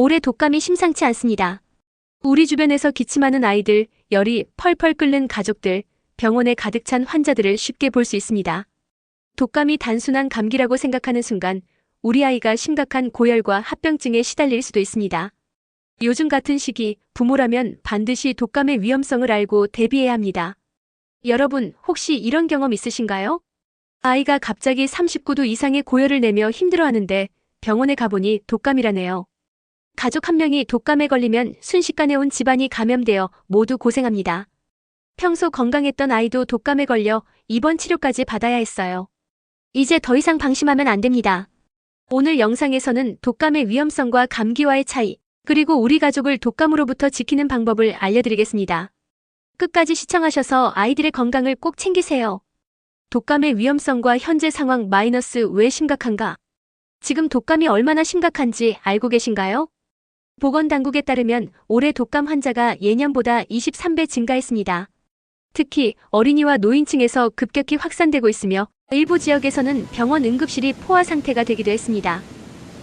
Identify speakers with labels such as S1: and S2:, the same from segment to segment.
S1: 올해 독감이 심상치 않습니다. 우리 주변에서 기침하는 아이들, 열이 펄펄 끓는 가족들, 병원에 가득 찬 환자들을 쉽게 볼 수 있습니다. 독감이 단순한 감기라고 생각하는 순간 우리 아이가 심각한 고열과 합병증에 시달릴 수도 있습니다. 요즘 같은 시기 부모라면 반드시 독감의 위험성을 알고 대비해야 합니다. 여러분 혹시 이런 경험 있으신가요? 아이가 갑자기 39도 이상의 고열을 내며 힘들어하는데 병원에 가보니 독감이라네요. 가족 한 명이 독감에 걸리면 순식간에 온 집안이 감염되어 모두 고생합니다. 평소 건강했던 아이도 독감에 걸려 입원 치료까지 받아야 했어요. 이제 더 이상 방심하면 안 됩니다. 오늘 영상에서는 독감의 위험성과 감기와의 차이, 그리고 우리 가족을 독감으로부터 지키는 방법을 알려드리겠습니다. 끝까지 시청하셔서 아이들의 건강을 꼭 챙기세요. 독감의 위험성과 현재 상황 왜 심각한가? 지금 독감이 얼마나 심각한지 알고 계신가요? 보건당국에 따르면 올해 독감 환자가 예년보다 23배 증가했습니다. 특히 어린이와 노인층에서 급격히 확산되고 있으며 일부 지역에서는 병원 응급실이 포화 상태가 되기도 했습니다.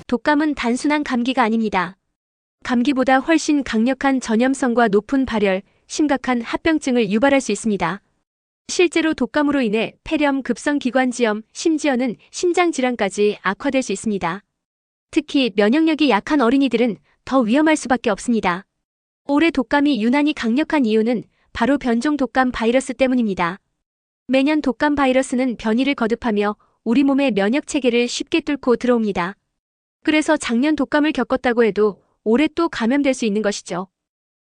S1: 독감은 단순한 감기가 아닙니다. 감기보다 훨씬 강력한 전염성과 높은 발열, 심각한 합병증을 유발할 수 있습니다. 실제로 독감으로 인해 폐렴, 급성기관지염, 심지어는 심장질환까지 악화될 수 있습니다. 특히 면역력이 약한 어린이들은 더 위험할 수밖에 없습니다. 올해 독감이 유난히 강력한 이유는 바로 변종 독감 바이러스 때문입니다. 매년 독감 바이러스는 변이를 거듭하며 우리 몸의 면역 체계를 쉽게 뚫고 들어옵니다. 그래서 작년 독감을 겪었다고 해도 올해 또 감염될 수 있는 것이죠.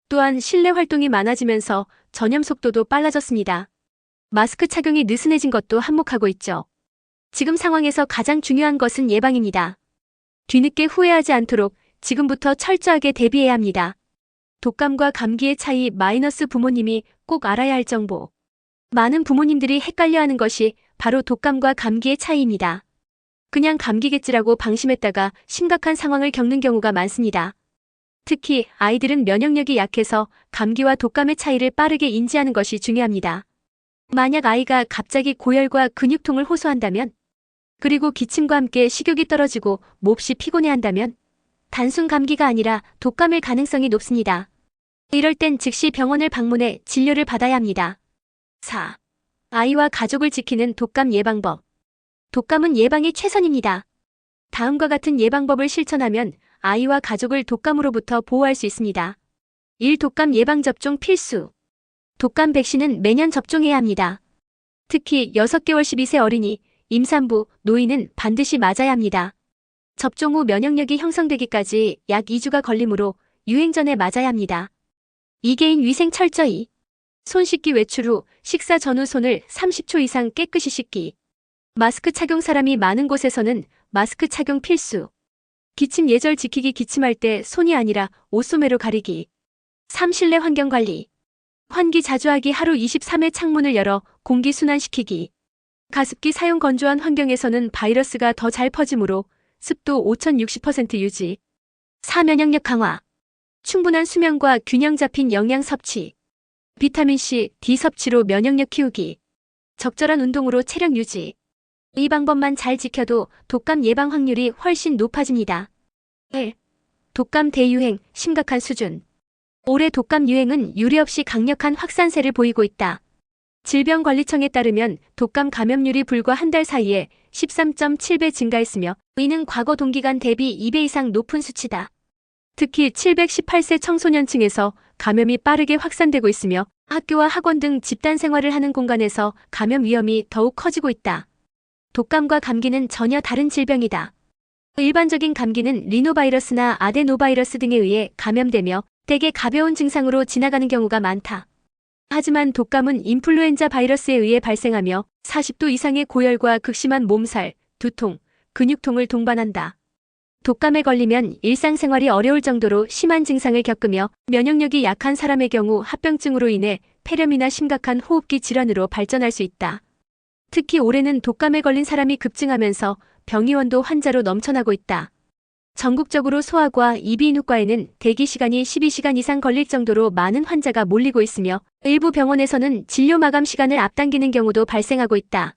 S1: 또한 실내 활동이 많아지면서 전염 속도도 빨라졌습니다. 마스크 착용이 느슨해진 것도 한몫하고 있죠. 지금 상황에서 가장 중요한 것은 예방입니다. 뒤늦게 후회하지 않도록 지금부터 철저하게 대비해야 합니다. 독감과 감기의 차이 부모님이 꼭 알아야 할 정보. 많은 부모님들이 헷갈려하는 것이 바로 독감과 감기의 차이입니다. 그냥 감기겠지라고 방심했다가 심각한 상황을 겪는 경우가 많습니다. 특히 아이들은 면역력이 약해서 감기와 독감의 차이를 빠르게 인지하는 것이 중요합니다. 만약 아이가 갑자기 고열과 근육통을 호소한다면, 그리고 기침과 함께 식욕이 떨어지고 몹시 피곤해한다면 단순 감기가 아니라 독감일 가능성이 높습니다. 이럴 땐 즉시 병원을 방문해 진료를 받아야 합니다. 4. 아이와 가족을 지키는 독감 예방법. 독감은 예방이 최선입니다. 다음과 같은 예방법을 실천하면 아이와 가족을 독감으로부터 보호할 수 있습니다. 1. 독감 예방접종 필수. 독감 백신은 매년 접종해야 합니다. 특히 6개월 12세 어린이, 임산부, 노인은 반드시 맞아야 합니다. 접종 후 면역력이 형성되기까지 약 2주가 걸리므로 유행 전에 맞아야 합니다. 2. 개인 위생 철저히. 손 씻기 외출 후, 식사 전후 손을 30초 이상 깨끗이 씻기. 마스크 착용 사람이 많은 곳에서는 마스크 착용 필수. 기침 예절 지키기 기침할 때 손이 아니라 옷소매로 가리기. 3. 실내 환경 관리. 환기 자주 하기 하루 23회 창문을 열어 공기 순환시키기. 가습기 사용 건조한 환경에서는 바이러스가 더 잘 퍼지므로 습도 5060% 유지. 4. 면역력 강화. 충분한 수면과 균형 잡힌 영양 섭취. 비타민C, D 섭취로 면역력 키우기. 적절한 운동으로 체력 유지. 이 방법만 잘 지켜도 독감 예방 확률이 훨씬 높아집니다. 1. 독감 대유행, 심각한 수준. 올해 독감 유행은 유례없이 강력한 확산세를 보이고 있다. 질병관리청에 따르면 독감 감염률이 불과 한 달 사이에 13.7배 증가했으며 이는 과거 동기간 대비 2배 이상 높은 수치다. 특히 718세 청소년층에서 감염이 빠르게 확산되고 있으며 학교와 학원 등 집단 생활을 하는 공간에서 감염 위험이 더욱 커지고 있다. 독감과 감기는 전혀 다른 질병이다. 일반적인 감기는 리노바이러스나 아데노바이러스 등에 의해 감염되며 대개 가벼운 증상으로 지나가는 경우가 많다. 하지만 독감은 인플루엔자 바이러스에 의해 발생하며 40도 이상의 고열과 극심한 몸살, 두통, 근육통을 동반한다. 독감에 걸리면 일상생활이 어려울 정도로 심한 증상을 겪으며 면역력이 약한 사람의 경우 합병증으로 인해 폐렴이나 심각한 호흡기 질환으로 발전할 수 있다. 특히 올해는 독감에 걸린 사람이 급증하면서 병의원도 환자로 넘쳐나고 있다. 전국적으로 소아과 이비인후과에는 대기 시간이 12시간 이상 걸릴 정도로 많은 환자가 몰리고 있으며 일부 병원에서는 진료 마감 시간을 앞당기는 경우도 발생하고 있다.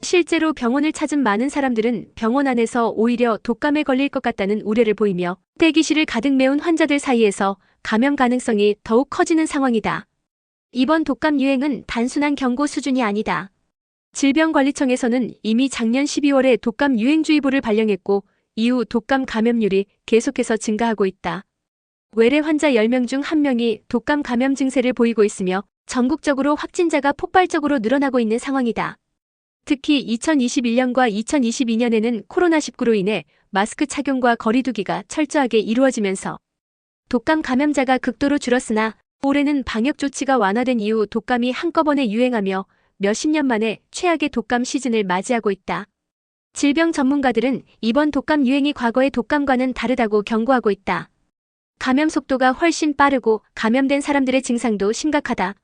S1: 실제로 병원을 찾은 많은 사람들은 병원 안에서 오히려 독감에 걸릴 것 같다는 우려를 보이며 대기실을 가득 메운 환자들 사이에서 감염 가능성이 더욱 커지는 상황이다. 이번 독감 유행은 단순한 경고 수준이 아니다. 질병관리청에서는 이미 작년 12월에 독감 유행주의보를 발령했고 이후 독감 감염률이 계속해서 증가하고 있다. 외래 환자 10명 중 1명이 독감 감염 증세를 보이고 있으며 전국적으로 확진자가 폭발적으로 늘어나고 있는 상황이다. 특히 2021년과 2022년에는 코로나19로 인해 마스크 착용과 거리 두기가 철저하게 이루어지면서 독감 감염자가 극도로 줄었으나 올해는 방역 조치가 완화된 이후 독감이 한꺼번에 유행하며 몇십 년 만에 최악의 독감 시즌을 맞이하고 있다. 질병 전문가들은 이번 독감 유행이 과거의 독감과는 다르다고 경고하고 있다. 감염 속도가 훨씬 빠르고 감염된 사람들의 증상도 심각하다.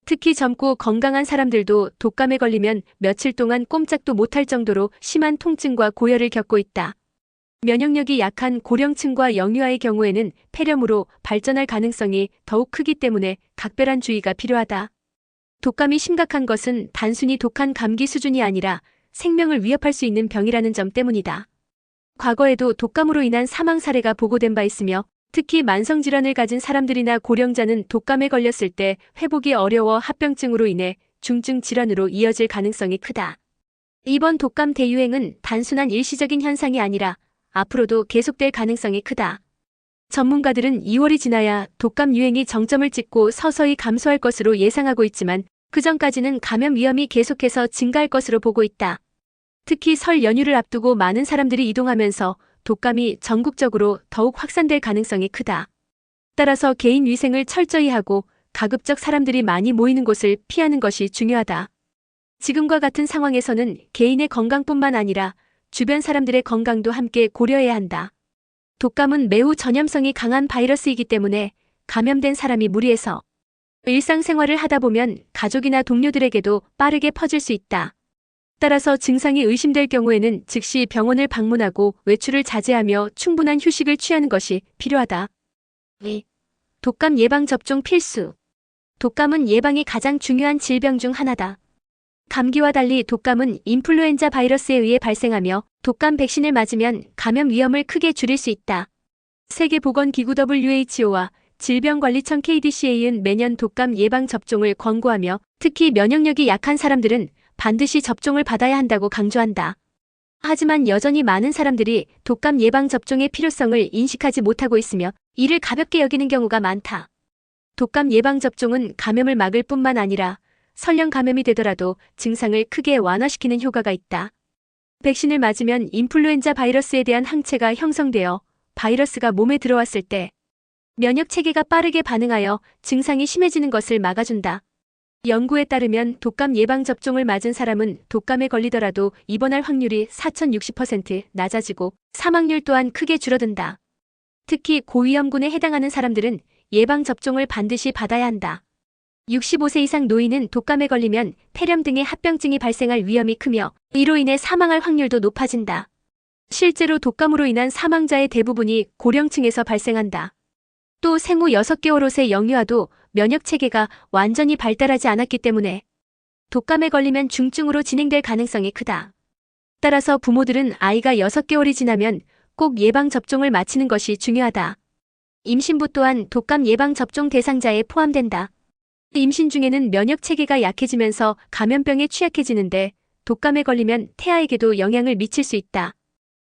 S1: 특히 젊고 건강한 사람들도 독감에 걸리면 며칠 동안 꼼짝도 못할 정도로 심한 통증과 고열을 겪고 있다. 면역력이 약한 고령층과 영유아의 경우에는 폐렴으로 발전할 가능성이 더욱 크기 때문에 각별한 주의가 필요하다. 독감이 심각한 것은 단순히 독한 감기 수준이 아니라 생명을 위협할 수 있는 병이라는 점 때문이다. 과거에도 독감으로 인한 사망 사례가 보고된 바 있으며 특히 만성질환을 가진 사람들이나 고령자는 독감에 걸렸을 때 회복이 어려워 합병증으로 인해 중증 질환으로 이어질 가능성이 크다. 이번 독감 대유행은 단순한 일시적인 현상이 아니라 앞으로도 계속될 가능성이 크다. 전문가들은 2월이 지나야 독감 유행이 정점을 찍고 서서히 감소할 것으로 예상하고 있지만 그 전까지는 감염 위험이 계속해서 증가할 것으로 보고 있다. 특히 설 연휴를 앞두고 많은 사람들이 이동하면서 독감이 전국적으로 더욱 확산될 가능성이 크다. 따라서 개인 위생을 철저히 하고 가급적 사람들이 많이 모이는 곳을 피하는 것이 중요하다. 지금과 같은 상황에서는 개인의 건강뿐만 아니라 주변 사람들의 건강도 함께 고려해야 한다. 독감은 매우 전염성이 강한 바이러스이기 때문에 감염된 사람이 무리해서 일상생활을 하다 보면 가족이나 동료들에게도 빠르게 퍼질 수 있다. 따라서 증상이 의심될 경우에는 즉시 병원을 방문하고 외출을 자제하며 충분한 휴식을 취하는 것이 필요하다. 2. 독감 예방 접종 필수. 독감은 예방이 가장 중요한 질병 중 하나다. 감기와 달리 독감은 인플루엔자 바이러스에 의해 발생하며 독감 백신을 맞으면 감염 위험을 크게 줄일 수 있다. 세계보건기구 WHO와 질병관리청 KDCA는 매년 독감 예방 접종을 권고하며 특히 면역력이 약한 사람들은 반드시 접종을 받아야 한다고 강조한다. 하지만 여전히 많은 사람들이 독감 예방 접종의 필요성을 인식하지 못하고 있으며 이를 가볍게 여기는 경우가 많다. 독감 예방 접종은 감염을 막을 뿐만 아니라 설령 감염이 되더라도 증상을 크게 완화시키는 효과가 있다. 백신을 맞으면 인플루엔자 바이러스에 대한 항체가 형성되어 바이러스가 몸에 들어왔을 때 면역 체계가 빠르게 반응하여 증상이 심해지는 것을 막아준다. 연구에 따르면 독감 예방 접종을 맞은 사람은 독감에 걸리더라도 입원할 확률이 4060% 낮아지고 사망률 또한 크게 줄어든다. 특히 고위험군에 해당하는 사람들은 예방 접종을 반드시 받아야 한다. 65세 이상 노인은 독감에 걸리면 폐렴 등의 합병증이 발생할 위험이 크며 이로 인해 사망할 확률도 높아진다. 실제로 독감으로 인한 사망자의 대부분이 고령층에서 발생한다. 또 생후 6개월옷의 영유아도 면역체계가 완전히 발달하지 않았기 때문에 독감에 걸리면 중증으로 진행될 가능성이 크다. 따라서 부모들은 아이가 6개월이 지나면 꼭 예방접종을 마치는 것이 중요하다. 임신부 또한 독감 예방접종 대상자에 포함된다. 임신 중에는 면역체계가 약해지면서 감염병에 취약해지는데 독감에 걸리면 태아에게도 영향을 미칠 수 있다.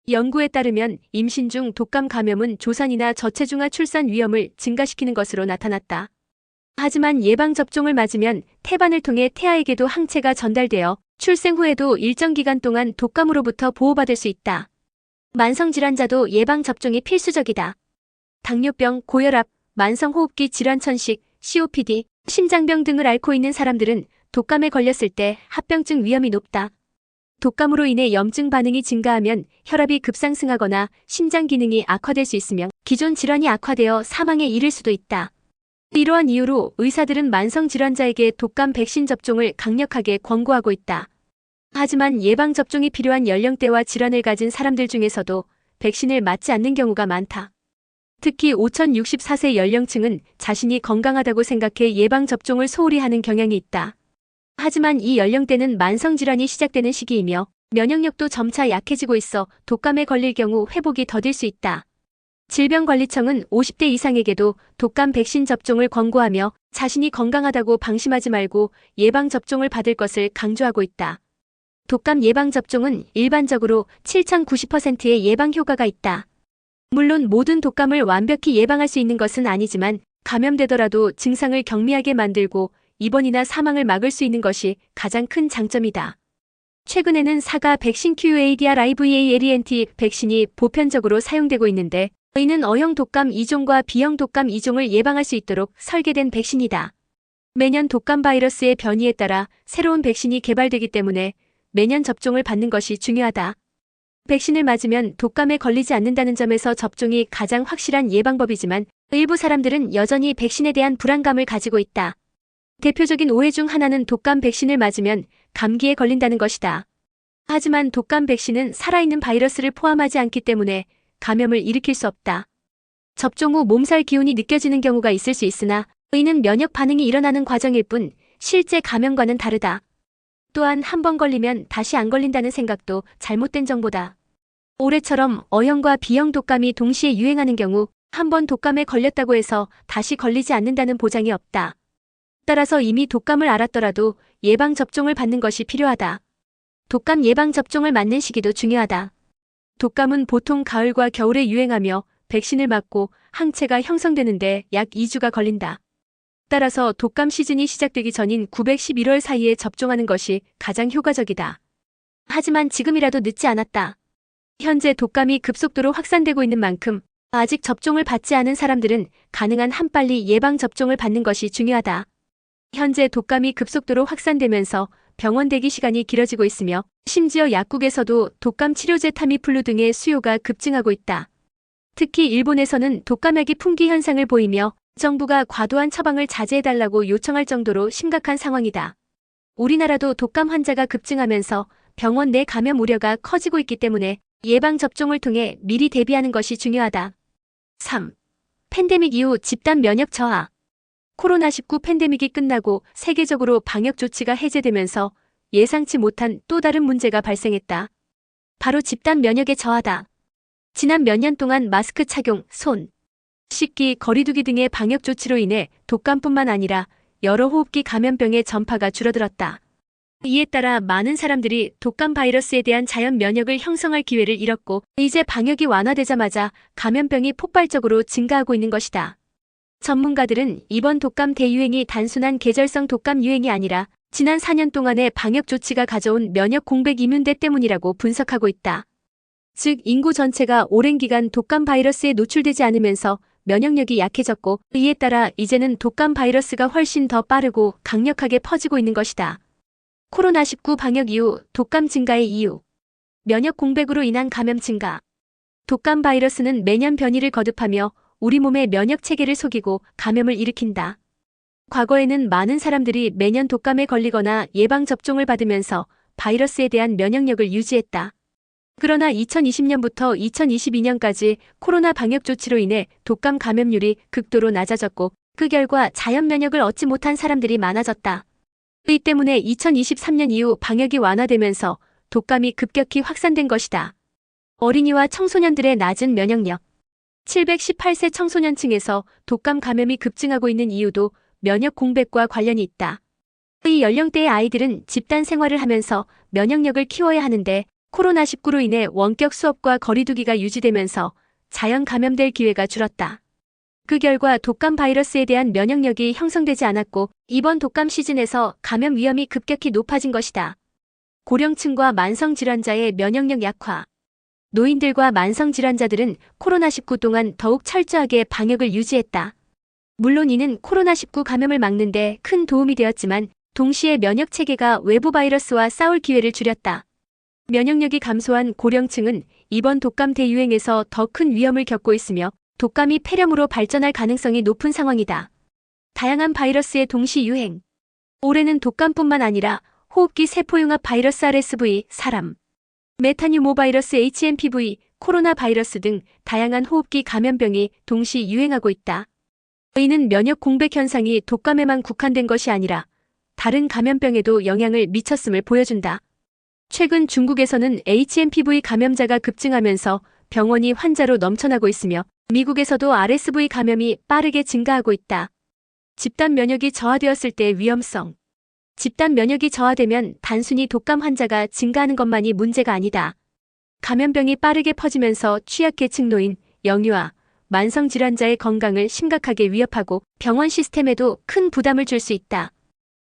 S1: 연구에 따르면 임신 중 독감 감염은 조산이나 저체중아 출산 위험을 증가시키는 것으로 나타났다. 하지만 예방접종을 맞으면 태반을 통해 태아에게도 항체가 전달되어 출생 후에도 일정 기간 동안 독감으로부터 보호받을 수 있다. 만성질환자도 예방접종이 필수적이다. 당뇨병, 고혈압, 만성호흡기 질환 천식, COPD, 심장병 등을 앓고 있는 사람들은 독감에 걸렸을 때 합병증 위험이 높다. 독감으로 인해 염증 반응이 증가하면 혈압이 급상승하거나 심장 기능이 악화될 수 있으며 기존 질환이 악화되어 사망에 이를 수도 있다. 이러한 이유로 의사들은 만성질환자에게 독감 백신 접종을 강력하게 권고하고 있다. 하지만 예방접종이 필요한 연령대와 질환을 가진 사람들 중에서도 백신을 맞지 않는 경우가 많다. 특히 5064세 연령층은 자신이 건강하다고 생각해 예방접종을 소홀히 하는 경향이 있다. 하지만 이 연령대는 만성질환이 시작되는 시기이며 면역력도 점차 약해지고 있어 독감에 걸릴 경우 회복이 더딜 수 있다. 질병관리청은 50대 이상에게도 독감 백신 접종을 권고하며 자신이 건강하다고 방심하지 말고 예방접종을 받을 것을 강조하고 있다. 독감 예방접종은 일반적으로 70-90%의 예방 효과가 있다. 물론 모든 독감을 완벽히 예방할 수 있는 것은 아니지만 감염되더라도 증상을 경미하게 만들고 입원이나 사망을 막을 수 있는 것이 가장 큰 장점이다. 최근에는 사가 백신 QADR-IVA-LENT 백신이 보편적으로 사용되고 있는데 이는 A형 독감 2종과 B형 독감 2종을 예방할 수 있도록 설계된 백신이다. 매년 독감 바이러스의 변이에 따라 새로운 백신이 개발되기 때문에 매년 접종을 받는 것이 중요하다. 백신을 맞으면 독감에 걸리지 않는다는 점에서 접종이 가장 확실한 예방법이지만 일부 사람들은 여전히 백신에 대한 불안감을 가지고 있다. 대표적인 오해 중 하나는 독감 백신을 맞으면 감기에 걸린다는 것이다. 하지만 독감 백신은 살아있는 바이러스를 포함하지 않기 때문에 감염을 일으킬 수 없다. 접종 후 몸살 기운이 느껴지는 경우가 있을 수 있으나 이는 면역 반응이 일어나는 과정일 뿐 실제 감염과는 다르다. 또한 한 번 걸리면 다시 안 걸린다는 생각도 잘못된 정보다. 올해처럼 A형과 B형 독감이 동시에 유행하는 경우 한 번 독감에 걸렸다고 해서 다시 걸리지 않는다는 보장이 없다. 따라서 이미 독감을 앓았더라도 예방접종을 받는 것이 필요하다. 독감 예방접종을 맞는 시기도 중요하다. 독감은 보통 가을과 겨울에 유행하며 백신을 맞고 항체가 형성되는데 약 2주가 걸린다. 따라서 독감 시즌이 시작되기 전인 911월 사이에 접종하는 것이 가장 효과적이다. 하지만 지금이라도 늦지 않았다. 현재 독감이 급속도로 확산되고 있는 만큼 아직 접종을 받지 않은 사람들은 가능한 한 빨리 예방접종을 받는 것이 중요하다. 현재 독감이 급속도로 확산되면서 병원 대기 시간이 길어지고 있으며 심지어 약국에서도 독감 치료제 타미플루 등의 수요가 급증하고 있다. 특히 일본에서는 독감약이 품귀 현상을 보이며 정부가 과도한 처방을 자제해달라고 요청할 정도로 심각한 상황이다. 우리나라도 독감 환자가 급증하면서 병원 내 감염 우려가 커지고 있기 때문에 예방접종을 통해 미리 대비하는 것이 중요하다. 3. 팬데믹 이후 집단 면역 저하. 코로나19 팬데믹이 끝나고 세계적으로 방역 조치가 해제되면서 예상치 못한 또 다른 문제가 발생했다. 바로 집단 면역의 저하다. 지난 몇 년 동안 마스크 착용, 손 씻기, 거리두기 등의 방역 조치로 인해 독감뿐만 아니라 여러 호흡기 감염병의 전파가 줄어들었다. 이에 따라 많은 사람들이 독감 바이러스에 대한 자연 면역을 형성할 기회를 잃었고 이제 방역이 완화되자마자 감염병이 폭발적으로 증가하고 있는 것이다. 전문가들은 이번 독감 대유행이 단순한 계절성 독감 유행이 아니라 지난 4년 동안의 방역 조치가 가져온 면역 공백 이뮨대 때문이라고 분석하고 있다. 즉 인구 전체가 오랜 기간 독감 바이러스에 노출되지 않으면서 면역력이 약해졌고 이에 따라 이제는 독감 바이러스가 훨씬 더 빠르고 강력하게 퍼지고 있는 것이다. 코로나19 방역 이후 독감 증가의 이유. 면역 공백으로 인한 감염 증가. 독감 바이러스는 매년 변이를 거듭하며 우리 몸의 면역 체계를 속이고 감염을 일으킨다. 과거에는 많은 사람들이 매년 독감에 걸리거나 예방접종을 받으면서 바이러스에 대한 면역력을 유지했다. 그러나 2020년부터 2022년까지 코로나 방역 조치로 인해 독감 감염률이 극도로 낮아졌고 그 결과 자연 면역을 얻지 못한 사람들이 많아졌다. 이 때문에 2023년 이후 방역이 완화되면서 독감이 급격히 확산된 것이다. 어린이와 청소년들의 낮은 면역력. 718세 청소년층에서 독감 감염이 급증하고 있는 이유도 면역 공백과 관련이 있다. 이 연령대의 아이들은 집단 생활을 하면서 면역력을 키워야 하는데 코로나19로 인해 원격 수업과 거리두기가 유지되면서 자연 감염될 기회가 줄었다. 그 결과 독감 바이러스에 대한 면역력이 형성되지 않았고 이번 독감 시즌에서 감염 위험이 급격히 높아진 것이다. 고령층과 만성질환자의 면역력 약화. 노인들과 만성질환자들은 코로나19 동안 더욱 철저하게 방역을 유지했다. 물론 이는 코로나19 감염을 막는 데 큰 도움이 되었지만 동시에 면역 체계가 외부 바이러스와 싸울 기회를 줄였다. 면역력이 감소한 고령층은 이번 독감 대유행에서 더 큰 위험을 겪고 있으며 독감이 폐렴으로 발전할 가능성이 높은 상황이다. 다양한 바이러스의 동시 유행. 올해는 독감뿐만 아니라 호흡기 세포융합 바이러스 RSV, 사람, 메타뉴모바이러스 HMPV, 코로나 바이러스 등 다양한 호흡기 감염병이 동시 유행하고 있다. 이는 면역 공백 현상이 독감에만 국한된 것이 아니라 다른 감염병에도 영향을 미쳤음을 보여준다. 최근 중국에서는 HMPV 감염자가 급증하면서 병원이 환자로 넘쳐나고 있으며 미국에서도 RSV 감염이 빠르게 증가하고 있다. 집단 면역이 저하되었을 때 위험성. 집단 면역이 저하되면 단순히 독감 환자가 증가하는 것만이 문제가 아니다. 감염병이 빠르게 퍼지면서 취약계층 노인, 영유아, 만성질환자의 건강을 심각하게 위협하고 병원 시스템에도 큰 부담을 줄 수 있다.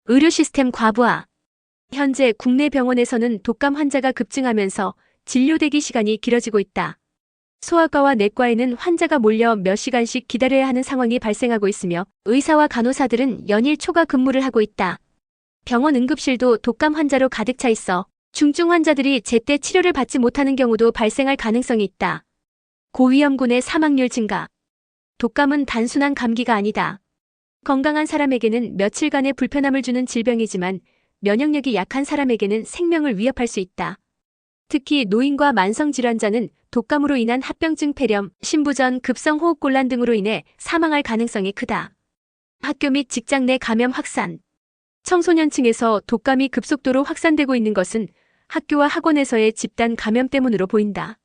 S1: 의료 시스템 과부하. 현재 국내 병원에서는 독감 환자가 급증하면서 진료 대기 시간이 길어지고 있다. 소아과와 내과에는 환자가 몰려 몇 시간씩 기다려야 하는 상황이 발생하고 있으며 의사와 간호사들은 연일 초과 근무를 하고 있다. 병원 응급실도 독감 환자로 가득 차 있어 중증 환자들이 제때 치료를 받지 못하는 경우도 발생할 가능성이 있다. 고위험군의 사망률 증가. 독감은 단순한 감기가 아니다. 건강한 사람에게는 며칠간의 불편함을 주는 질병이지만 면역력이 약한 사람에게는 생명을 위협할 수 있다. 특히 노인과 만성질환자는 독감으로 인한 합병증 폐렴, 신부전, 급성호흡곤란 등으로 인해 사망할 가능성이 크다. 학교 및 직장 내 감염 확산. 청소년층에서 독감이 급속도로 확산되고 있는 것은 학교와 학원에서의 집단 감염 때문으로 보인다.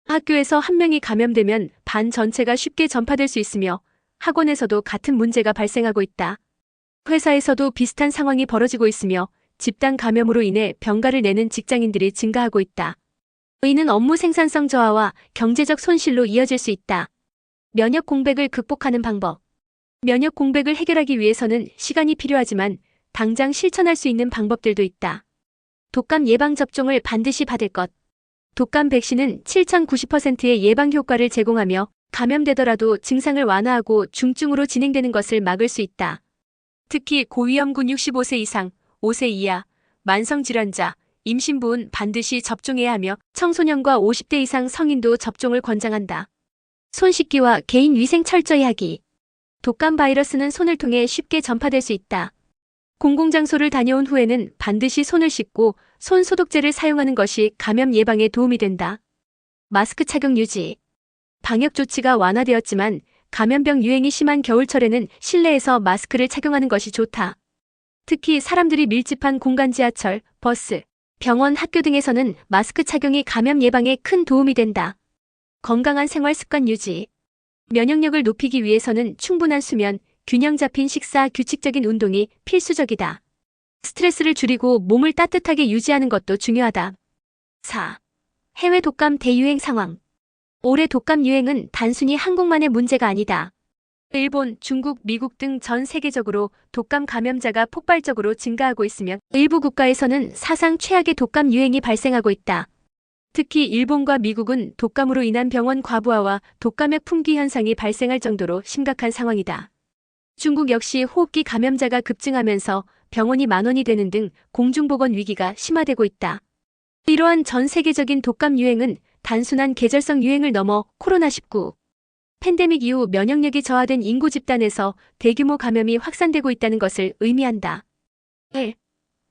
S1: 학교에서 한 명이 감염되면 반 전체가 쉽게 전파될 수 있으며 학원에서도 같은 문제가 발생하고 있다. 회사에서도 비슷한 상황이 벌어지고 있으며 집단 감염으로 인해 병가를 내는 직장인들이 증가하고 있다. 이는 업무 생산성 저하와 경제적 손실로 이어질 수 있다. 면역 공백을 극복하는 방법. 면역 공백을 해결하기 위해서는 시간이 필요하지만 당장 실천할 수 있는 방법들도 있다. 독감 예방 접종을 반드시 받을 것. 독감 백신은 7,090%의 예방 효과를 제공하며 감염되더라도 증상을 완화하고 중증으로 진행되는 것을 막을 수 있다. 특히 고위험군 65세 이상, 5세 이하, 만성질환자, 임신부는 반드시 접종해야 하며 청소년과 50대 이상 성인도 접종을 권장한다. 손 씻기와 개인 위생 철저히 하기. 독감 바이러스는 손을 통해 쉽게 전파될 수 있다. 공공장소를 다녀온 후에는 반드시 손을 씻고 손 소독제를 사용하는 것이 감염 예방에 도움이 된다. 마스크 착용 유지. 방역 조치가 완화되었지만 감염병 유행이 심한 겨울철에는 실내에서 마스크를 착용하는 것이 좋다. 특히 사람들이 밀집한 공간 지하철, 버스, 병원, 학교 등에서는 마스크 착용이 감염 예방에 큰 도움이 된다. 건강한 생활 습관 유지. 면역력을 높이기 위해서는 충분한 수면, 균형 잡힌 식사, 규칙적인 운동이 필수적이다. 스트레스를 줄이고 몸을 따뜻하게 유지하는 것도 중요하다. 4. 해외 독감 대유행 상황. 올해 독감 유행은 단순히 한국만의 문제가 아니다. 일본, 중국, 미국 등 전 세계적으로 독감 감염자가 폭발적으로 증가하고 있으며 일부 국가에서는 사상 최악의 독감 유행이 발생하고 있다. 특히 일본과 미국은 독감으로 인한 병원 과부하와 독감의 품귀 현상이 발생할 정도로 심각한 상황이다. 중국 역시 호흡기 감염자가 급증하면서 병원이 만원이 되는 등 공중보건 위기가 심화되고 있다. 이러한 전 세계적인 독감 유행은 단순한 계절성 유행을 넘어 코로나19 팬데믹 이후 면역력이 저하된 인구 집단에서 대규모 감염이 확산되고 있다는 것을 의미한다. 1.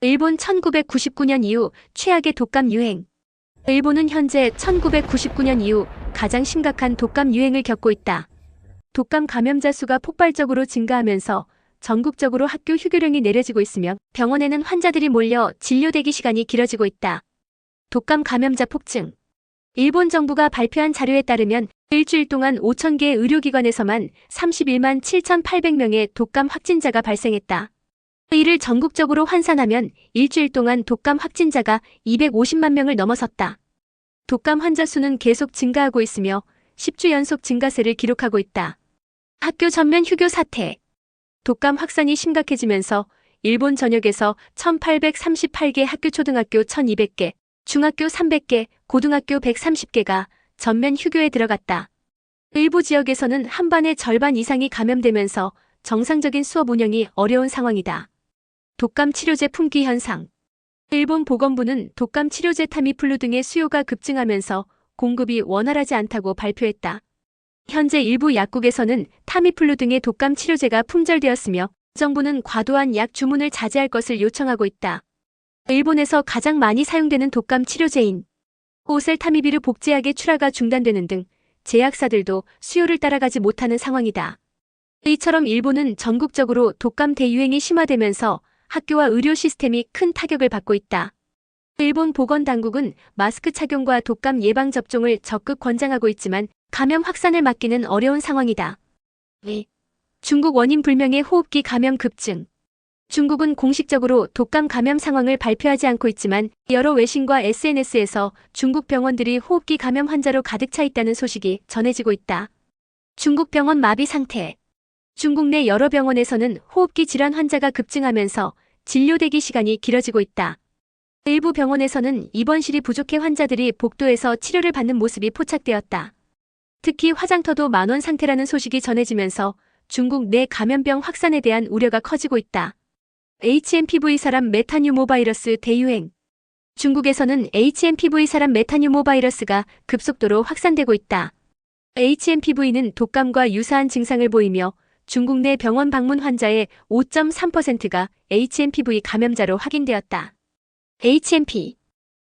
S1: 일본 1999년 이후 최악의 독감 유행. 일본은 현재 1999년 이후 가장 심각한 독감 유행을 겪고 있다. 독감 감염자 수가 폭발적으로 증가하면서 전국적으로 학교 휴교령이 내려지고 있으며 병원에는 환자들이 몰려 진료 대기 시간이 길어지고 있다. 독감 감염자 폭증. 일본 정부가 발표한 자료에 따르면 일주일 동안 5,000개의 의료기관에서만 31만 7,800명의 독감 확진자가 발생했다. 이를 전국적으로 환산하면 일주일 동안 독감 확진자가 250만 명을 넘어섰다. 독감 환자 수는 계속 증가하고 있으며 10주 연속 증가세를 기록하고 있다. 학교 전면 휴교 사태. 독감 확산이 심각해지면서 일본 전역에서 1,838개 학교 초등학교 1,200개, 중학교 300개, 고등학교 130개가 전면 휴교에 들어갔다. 일부 지역에서는 한 반의 절반 이상이 감염되면서 정상적인 수업 운영이 어려운 상황이다. 독감 치료제 품귀 현상. 일본 보건부는 독감 치료제 타미플루 등의 수요가 급증하면서 공급이 원활하지 않다고 발표했다. 현재 일부 약국에서는 타미플루 등의 독감 치료제가 품절되었으며 정부는 과도한 약 주문을 자제할 것을 요청하고 있다. 일본에서 가장 많이 사용되는 독감 치료제인 오셀타미비르 복제약의 출하가 중단되는 등 제약사들도 수요를 따라가지 못하는 상황이다. 이처럼 일본은 전국적으로 독감 대유행이 심화되면서 학교와 의료 시스템이 큰 타격을 받고 있다. 일본 보건당국은 마스크 착용과 독감 예방 접종을 적극 권장하고 있지만 감염 확산을 막기는 어려운 상황이다. 중국 원인 불명의 호흡기 감염 급증. 중국은 공식적으로 독감 감염 상황을 발표하지 않고 있지만 여러 외신과 SNS에서 중국 병원들이 호흡기 감염 환자로 가득 차 있다는 소식이 전해지고 있다. 중국 병원 마비 상태. 중국 내 여러 병원에서는 호흡기 질환 환자가 급증하면서 진료 대기 시간이 길어지고 있다. 일부 병원에서는 입원실이 부족해 환자들이 복도에서 치료를 받는 모습이 포착되었다. 특히 화장터도 만원 상태라는 소식이 전해지면서 중국 내 감염병 확산에 대한 우려가 커지고 있다. HMPV 사람 메타뉴모바이러스 대유행. 중국에서는 HMPV 사람 메타뉴모바이러스가 급속도로 확산되고 있다. HMPV는 독감과 유사한 증상을 보이며 중국 내 병원 방문 환자의 5.3%가 HMPV 감염자로 확인되었다. HMP